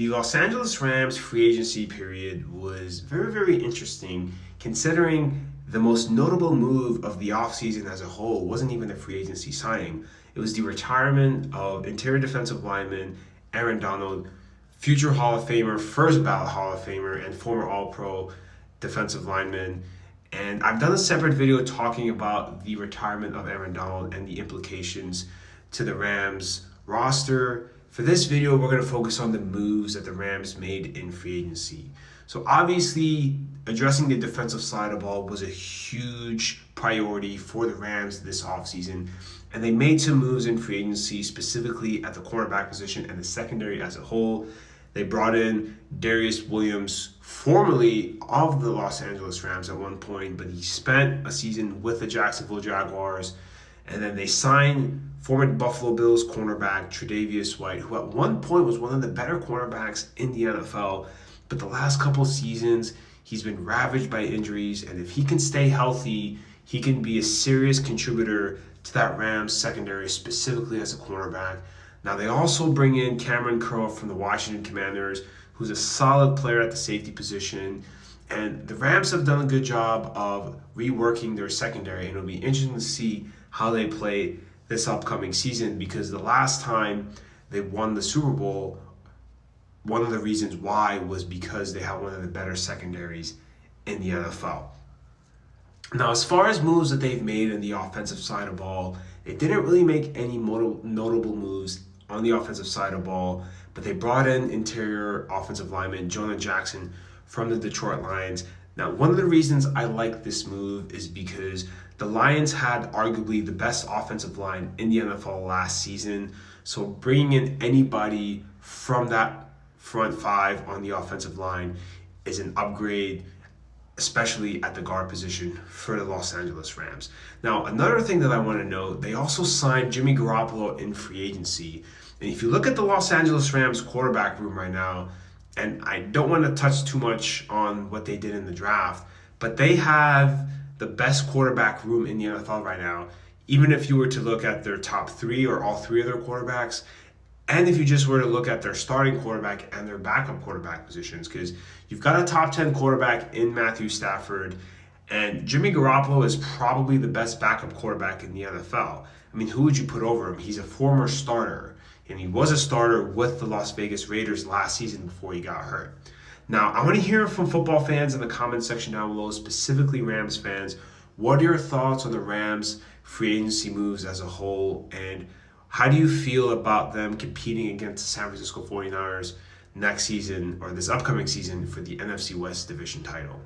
The Los Angeles Rams free agency period was very, very interesting considering the most notable move of the offseason as a whole wasn't even a free agency signing. It was the retirement of interior defensive lineman Aaron Donald, future Hall of Famer, first ballot Hall of Famer, and former All Pro defensive lineman. And I've done a separate video talking about the retirement of Aaron Donald and the implications to the Rams roster. For this video, we're going to focus on the moves that the Rams made in free agency. So obviously, addressing the defensive side of the ball was a huge priority for the Rams this offseason. And they made some moves in free agency, specifically at the cornerback position and the secondary as a whole. They brought in Darius Williams, formerly of the Los Angeles Rams at one point, but he spent a season with the Jacksonville Jaguars. And then they signed former Buffalo Bills cornerback Tre'Davious White, who at one point was one of the better cornerbacks in the NFL. But the last couple seasons, he's been ravaged by injuries. And if he can stay healthy, he can be a serious contributor to that Rams secondary, specifically as a cornerback. Now, they also bring in Cameron Curl from the Washington Commanders, who's a solid player at the safety position. And the Rams have done a good job of reworking their secondary, and it'll be interesting to see how they play this upcoming season, because the last time they won the Super Bowl, one of the reasons why was because they had one of the better secondaries in the NFL. Now, as far as moves that they've made in the offensive side of the ball, they didn't really make any notable moves on the offensive side of the ball, but they brought in interior offensive lineman Jonah Jackson from the Detroit Lions. Now, one of the reasons I like this move is because the Lions had arguably the best offensive line in the NFL last season. So bringing in anybody from that front five on the offensive line is an upgrade, especially at the guard position for the Los Angeles Rams. Now, another thing that I want to note, they also signed Jimmy Garoppolo in free agency. And if you look at the Los Angeles Rams quarterback room right now, and I don't want to touch too much on what they did in the draft, but they have the best quarterback room in the NFL right now, even if you were to look at their top three or all three of their quarterbacks, and if you just were to look at their starting quarterback and their backup quarterback positions, because you've got a top 10 quarterback in Matthew Stafford, and Jimmy Garoppolo is probably the best backup quarterback in the NFL. I mean, who would you put over him? He's a former starter, and he was a starter with the Las Vegas Raiders last season before he got hurt. Now, I want to hear from football fans in the comment section down below, specifically Rams fans. What are your thoughts on the Rams free agency moves as a whole, and how do you feel about them competing against the San Francisco 49ers next season or this upcoming season for the NFC West division title?